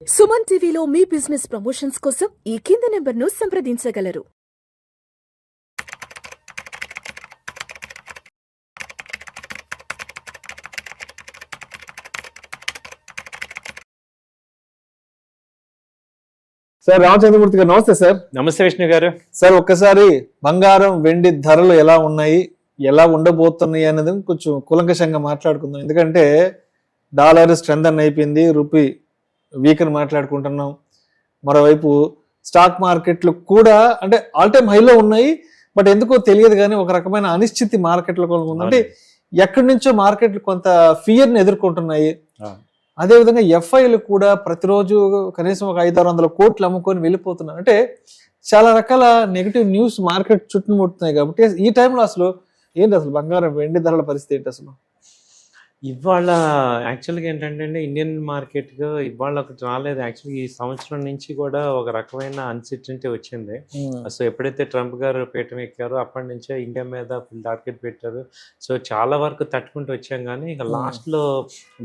సుమన్ టీవీలో మీ business promotions కోసం ఈ కింది నెంబర్ను సంప్రదించగలరు. సార్ రామచంద్రమూర్తి గారు నమస్తే సార్. నమస్తే విష్ణు గారు. సార్ ఒక్కసారి బంగారం వెండి ధరలు ఎలా ఉన్నాయి, ఎలా ఉండబోతున్నాయి అనేది కొంచెం కూలంకషంగా మాట్లాడుకుందాం. ఎందుకంటే డాలర్ స్ట్రెంథన్ అయిపోయింది, రూపీ వీక్ అని మాట్లాడుకుంటున్నాం. మరోవైపు స్టాక్ మార్కెట్లు కూడా అంటే ఆల్ టైమ్ హైలో ఉన్నాయి, బట్ ఎందుకో తెలియదు కానీ ఒక రకమైన అనిశ్చితి మార్కెట్లో ఉంది. అంటే ఎక్కడి నుంచో మార్కెట్లు కొంత ఫియర్ని ఎదుర్కొంటున్నాయి. అదేవిధంగా ఎఫ్ఐలు కూడా ప్రతిరోజు కనీసం ఒక 500-600 కోట్లు అమ్ముకొని వెళ్ళిపోతున్నారు. అంటే చాలా రకాల నెగిటివ్ న్యూస్ మార్కెట్ చుట్టుముడుతున్నాయి. కాబట్టి ఈ టైంలో అసలు ఏంటి, అసలు బంగారం వెండి ధరల పరిస్థితి ఏంటి అసలు? ఇవాళ యాక్చువల్గా ఏంటంటే ఇండియన్ మార్కెట్గా ఇవాళ ఒకటి రాలేదు. యాక్చువల్గా ఈ సంవత్సరం నుంచి కూడా ఒక రకమైన అన్సర్టనిటీ వచ్చింది. సో ఎప్పుడైతే ట్రంప్ గారు పీఠం ఎక్కారో అప్పటి నుంచే ఇండియా మీద ఫుల్ టార్గెట్ పెట్టారు. సో చాలా వరకు తట్టుకుంటూ వచ్చాం, కానీ ఇక లాస్ట్లో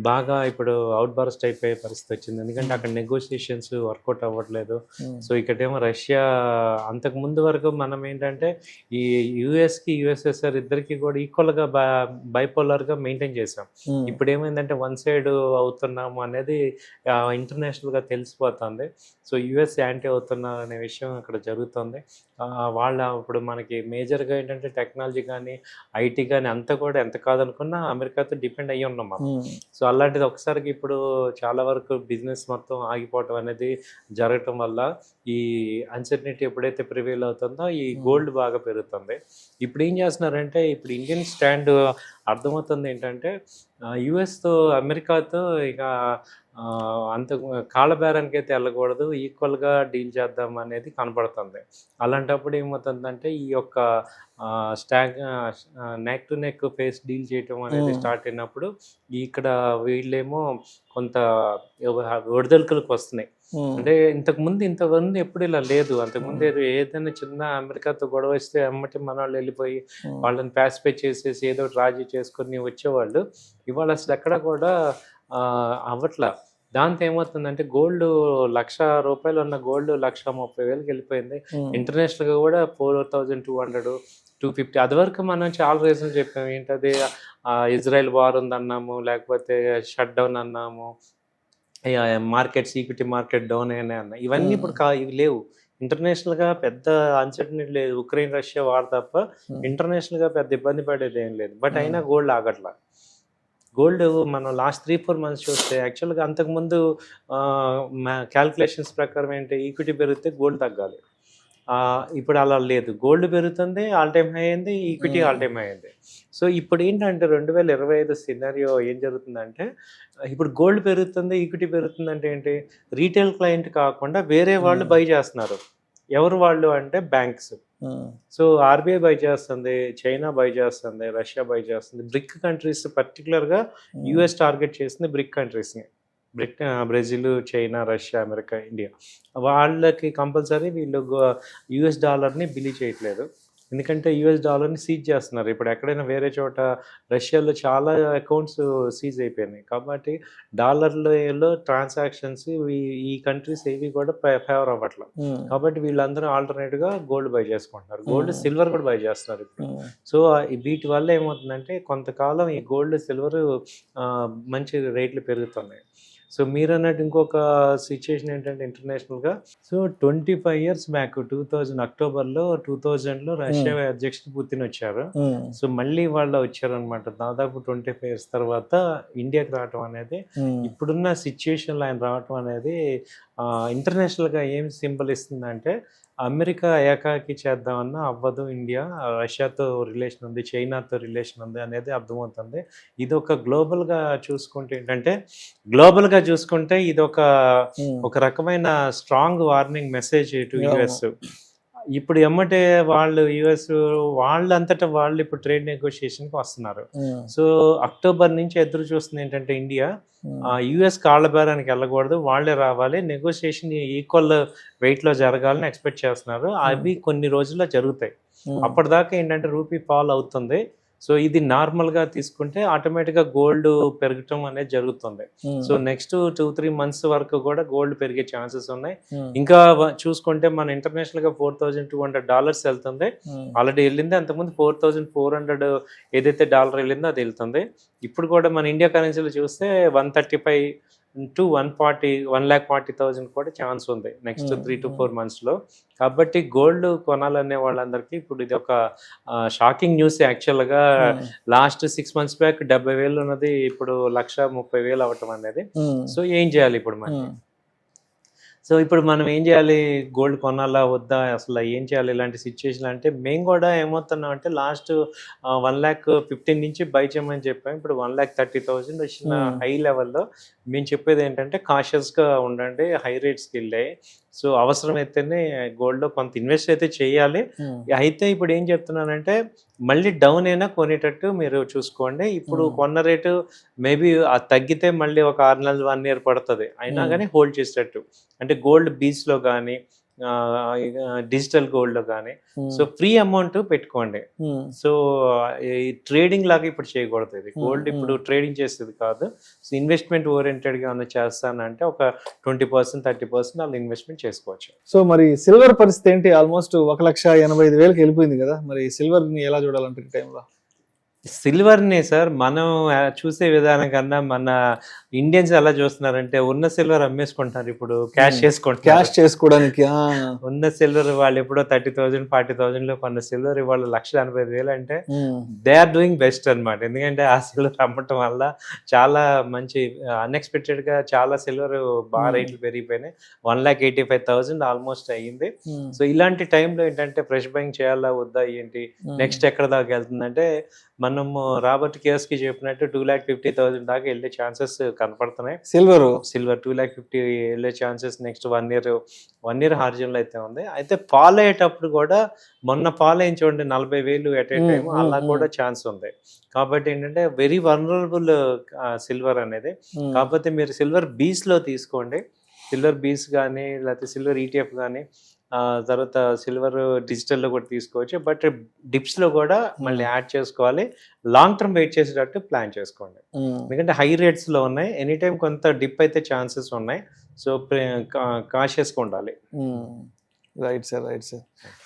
బాగా ఇప్పుడు అవుట్ బర్స్ట్ అయిపోయే పరిస్థితి వచ్చింది. ఎందుకంటే అక్కడ నెగోషియేషన్స్ వర్కౌట్ అవ్వట్లేదు. సో ఇక్కడేమో రష్యా, అంతకు ముందు వరకు మనం ఏంటంటే ఈ యుఎస్కి యుఎస్ఎస్ఆర్ ఇద్దరికి కూడా ఈక్వల్గా బైపోలర్గా మెయింటైన్ చేసాం. ఇప్పుడు ఏమైందంటే వన్ సైడ్ అవుతున్నాము అనేది ఇంటర్నేషనల్గా తెలిసిపోతుంది. సో యుఎస్ యాంటీ అవుతున్నారు అనే విషయం అక్కడ జరుగుతుంది. వాళ్ళ ఇప్పుడు మనకి మేజర్గా ఏంటంటే టెక్నాలజీ కానీ ఐటీ కానీ అంతా కూడా ఎంత కాదనుకున్నా అమెరికాతో డిపెండ్ అయ్యి ఉన్నాం మనం. సో అలాంటిది ఒకసారికి ఇప్పుడు చాలా వరకు బిజినెస్ మొత్తం ఆగిపోవటం అనేది జరగటం వల్ల ఈ అన్సర్టనిటీ ఎప్పుడైతే ప్రివేల్ అవుతుందో ఈ గోల్డ్ బాగా పెరుగుతుంది. ఇప్పుడు ఏం చేస్తున్నారంటే ఇప్పుడు ఇండియన్ స్టాండ్ అర్థమవుతుంది ఏంటంటే యుఎస్తో అమెరికాతో ఇక అంత కాళ్ళబేరానికి అయితే వెళ్ళకూడదు, ఈక్వల్గా డీల్ చేద్దాం అనేది కనపడుతుంది. అలాంటప్పుడు ఏమవుతుందంటే ఈ యొక్క neck to neck face deal చేయటం అనేది స్టార్ట్ అయినప్పుడు ఇక్కడ వీళ్ళేమో కొంత విడుదలకులకు వస్తున్నాయి. అంటే ఇంతకుముందు ఎప్పుడు ఇలా లేదు. అంతకుముందు ఏదైనా చిన్న అమెరికాతో గొడవ వస్తే అమ్మటి మన వాళ్ళు వెళ్ళిపోయి వాళ్ళని ప్యాసిఫై చేసేసి ఏదో రాజీ చేసుకుని వచ్చేవాళ్ళు. ఇవాళ అసలు ఎక్కడ కూడా అవ్వట్లా. దాంతో ఏమవుతుందంటే గోల్డ్ ₹1,00,000 ఉన్న గోల్డ్ 1,30,000కి వెళ్ళిపోయింది. ఇంటర్నేషనల్గా కూడా 4,200, 250. అది వరకు మనం చాలా రీజన్లు చెప్పాము. ఏంటది, ఇజ్రాయెల్ వార్ ఉందన్నాము, లేకపోతే షట్ డౌన్ అన్నాము, మార్కెట్స్ ఈక్విటీ మార్కెట్ డౌన్ అయినా అన్నా. ఇవన్నీ ఇప్పుడు ఇవి లేవు. ఇంటర్నేషనల్గా పెద్ద అన్సర్టనిటీ లేదు. ఉక్రెయిన్ రష్యా వార్ తప్ప ఇంటర్నేషనల్గా పెద్ద ఇబ్బంది పడేది ఏం లేదు. బట్ అయినా గోల్డ్ ఆగట్లా. గోల్డ్ మనం లాస్ట్ 3-4 మంత్స్ చూస్తే యాక్చువల్గా అంతకుముందు క్యాల్కులేషన్స్ ప్రకారం ఏంటి, ఈక్విటీ పెరిగితే గోల్డ్ తగ్గాలి. ఇప్పుడు అలా లేదు. గోల్డ్ పెరుగుతుంది, ఆల్ టైమ్ హై అయింది, ఈక్విటీ ఆల్ టైమ్ హై అయింది. సో ఇప్పుడు ఏంటంటే 2025 సినారియో ఏం జరుగుతుందంటే ఇప్పుడు గోల్డ్ పెరుగుతుంది, ఈక్విటీ పెరుగుతుంది అంటే ఏంటి, రీటైల్ క్లయింట్ కాకుండా వేరే వాళ్ళు బై చేస్తున్నారు. ఎవరు వాళ్ళు అంటే బ్యాంక్స్. సో ఆర్బీఐ బై చేస్తుంది, చైనా బై చేస్తుంది, రష్యా బై చేస్తుంది. బ్రిక్ కంట్రీస్ పర్టికులర్గా యుఎస్ టార్గెట్ చేసింది బ్రిక్ కంట్రీస్ని. Brazil, China, Russia, America, India. వాళ్ళకి కంపల్సరీ వీళ్ళు యుఎస్ డాలర్ని బిలీవ్ చేయట్లేదు. ఎందుకంటే యుఎస్ డాలర్ని సీజ్ చేస్తున్నారు. ఇప్పుడు ఎక్కడైనా వేరే చోట రష్యాలో చాలా అకౌంట్స్ సీజ్ అయిపోయినాయి. కాబట్టి డాలర్లో ట్రాన్సాక్షన్స్ ఈ కంట్రీస్ ఏవి కూడా ఫేవర్ అవ్వట్లేదు. కాబట్టి వీళ్ళందరూ ఆల్టర్నేట్గా గోల్డ్ బై చేసుకుంటున్నారు. గోల్డ్, సిల్వర్ కూడా బై చేస్తున్నారు ఇప్పుడు. సో వీటి వల్ల ఏమవుతుందంటే కొంతకాలం ఈ గోల్డ్, సిల్వర్ మంచి రేట్లు పెరుగుతున్నాయి. సో మీరు అన్నట్టు ఇంకొక సిచ్యుయేషన్ ఏంటంటే ఇంటర్నేషనల్గా, సో 25 years బ్యాక్ 2000 అక్టోబర్లో 2000లో రష్యా అధ్యక్షుడు పుతిన్ వచ్చారు. సో మళ్ళీ వాళ్ళు వచ్చారనమాట. దాదాపు 25 years తర్వాత ఇండియాకి రావటం అనేది, ఇప్పుడున్న సిచ్యుయేషన్లో ఆయన రావటం అనేది ఇంటర్నేషనల్గా ఏం సింబల్ ఇస్తుందంటే అమెరికా ఏకాకి చేద్దామన్నా అవ్వదు, ఇండియా రష్యాతో రిలేషన్ ఉంది, చైనాతో రిలేషన్ ఉంది అనేది అర్థమవుతుంది. ఇది ఒక గ్లోబల్గా చూసుకుంటే ఇది ఒక రకమైన strong warning message to US. ఇప్పుడు ఎమ్మటే వాళ్ళు యుఎస్ వాళ్ళంతటా వాళ్ళు ఇప్పుడు ట్రేడ్ నెగోషియేషన్కి వస్తున్నారు. సో అక్టోబర్ నుంచి ఎదురు చూస్తుంది ఏంటంటే ఇండియా యుఎస్ కాళ్ళ బేరానికి వెళ్ళకూడదు, వాళ్ళే రావాలి, నెగోషియేషన్ ఈక్వల్ వెయిట్లో జరగాలని ఎక్స్పెక్ట్ చేస్తున్నారు. అవి కొన్ని రోజుల్లో జరుగుతాయి. అప్పటిదాకా ఏంటంటే రూపీ ఫాల్ అవుతుంది. సో ఇది నార్మల్గా తీసుకుంటే ఆటోమేటిక్గా గోల్డ్ పెరగటం అనేది జరుగుతుంది. సో నెక్స్ట్ 2-3 months వరకు కూడా గోల్డ్ పెరిగే ఛాన్సెస్ ఉన్నాయి. ఇంకా చూసుకుంటే మన ఇంటర్నేషనల్గా $4,200 వెళ్తుంది, ఆల్రెడీ వెళ్ళింది. అంతకుముందు 4,400 ఏదైతే డాలర్ వెళ్ళిందో అది వెళ్తుంది. ఇప్పుడు కూడా మన ఇండియా కరెన్సీలో చూస్తే 135 to 140,000 కూడా ఛాన్స్ ఉంది నెక్స్ట్ 3 to 4 monthsలో. కాబట్టి గోల్డ్ కొనాలనే వాళ్ళందరికీ ఇప్పుడు ఇది ఒక షాకింగ్ న్యూస్. యాక్చువల్గా లాస్ట్ 6 months బ్యాక్ 70,000 ఉన్నది ఇప్పుడు 130,000 అవ్వటం అనేది. సో ఏం చేయాలి ఇప్పుడు మనం? సో ఇప్పుడు మనం ఏం చేయాలి? గోల్డ్ కొనాలా వద్దా, అసలు ఏం చేయాలి ఇలాంటి సిచ్యువేషన్ అంటే? మేము కూడా ఏమవుతున్నాం అంటే లాస్ట్ 1,15,000 నుంచి బై చేయమని చెప్పాము. ఇప్పుడు 1,30,000 వచ్చిన హై లెవెల్లో మేము చెప్పేది ఏంటంటే కాషియస్గా ఉండండి, హై రేట్స్కి వెళ్ళాయి. సో అవసరమైతేనే గోల్డ్లో కొంత ఇన్వెస్ట్ అయితే చేయాలి. అయితే ఇప్పుడు ఏం చెప్తున్నానంటే మళ్ళీ డౌన్ అయినా కొనేటట్టు మీరు చూసుకోండి. ఇప్పుడు కొన్న రేటు మేబీ తగ్గితే మళ్ళీ ఒక 6 నెలలు 1 year పడుతుంది, అయినా కానీ హోల్డ్ చేసేటట్టు. అంటే గోల్డ్ బీచ్లో కానీ డిజిటల్ గోల్డ్లో కానీ సో ఫ్రీ అమౌంట్ పెట్టుకోండి. సో ఈ ట్రేడింగ్ లాగా ఇప్పుడు చేయకూడదు. ఇది గోల్డ్ ఇప్పుడు ట్రేడింగ్ చేసేది కాదు. సో ఇన్వెస్ట్మెంట్ ఓరియంటెడ్గా ఏమైనా చేస్తానంటే ఒక 20% 30% వాళ్ళు ఇన్వెస్ట్మెంట్ చేసుకోవచ్చు. సో మరి సిల్వర్ పరిస్థితి ఏంటి? ఆల్మోస్ట్ 1,85,000 వెళ్ళిపోయింది కదా, మరి సిల్వర్ని ఎలా చూడాలంటే ఈ టైంలో? సిల్వర్ని సార్ మనం చూసే విధానం కన్నా మన ఇండియన్స్ ఎలా చూస్తున్నారంటే ఉన్న సిల్వర్ అమ్మేసుకుంటారు, ఇప్పుడు క్యాష్ చేసుకోవడానికి. ఉన్న సిల్వర్ వాళ్ళు ఎప్పుడో 30,000 40,000లో కొన్న సిల్వర్ ఇవాళ 1,80,000 అంటే దే ఆర్ డూయింగ్ బెస్ట్ అనమాట. ఎందుకంటే ఆ సిల్వర్ అమ్మటం వల్ల చాలా మంచి అన్ఎక్స్పెక్టెడ్ గా చాలా సిల్వర్ బాగా రేట్లు పెరిగిపోయినాయి. 1,85,000 ఆల్మోస్ట్ అయ్యింది. సో ఇలాంటి టైంలో ఏంటంటే ఫ్రెష్ బయింగ్ చేయాలా వద్దా ఏంటి, నెక్స్ట్ ఎక్కడ దాకా వెళ్తుందంటే మనము రాబర్ట్ కియోస్కి చెప్పినట్టు 2,50,000 దాకా వెళ్ళే ఛాన్సెస్ కనపడుతున్నాయి. సిల్వర్ 2,50,000 వెళ్ళే ఛాన్సెస్ నెక్స్ట్ 1 year హార్జన్లో అయితే ఉంది. అయితే ఫాల్ అయ్యేటప్పుడు కూడా మొన్న ఫాల్ అయ్యి చూడండి 40,000 ఎట్ ఏ టైం, అలా కూడా ఛాన్స్ ఉంది. కాబట్టి ఏంటంటే వెరీ వల్నరబుల్ సిల్వర్ అనేది. కాకపోతే మీరు సిల్వర్ బీస్లో తీసుకోండి, సిల్వర్ బీస్ కానీ లేకపోతే సిల్వర్ ETF కానీ, తర్వాత సిల్వర్ డిజిటల్లో కూడా తీసుకోవచ్చు. బట్ డిప్స్లో కూడా మళ్ళీ యాడ్ చేసుకోవాలి. లాంగ్ టర్మ్ వెయిట్ చేసేటట్టు ప్లాన్ చేసుకోండి, ఎందుకంటే హై రేట్స్లో ఉన్నాయి. ఎనీ టైం కొంత డిప్ అయితే ఛాన్సెస్ ఉన్నాయి. సో కాషియస్గా ఉండాలి. Right sir,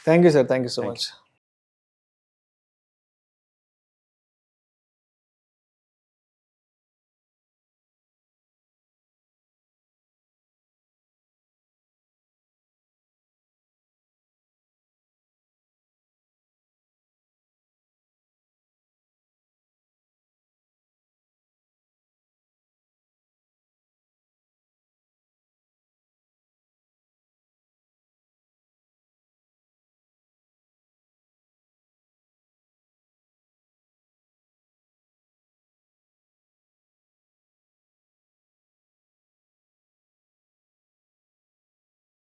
thank you sir, thank you so much.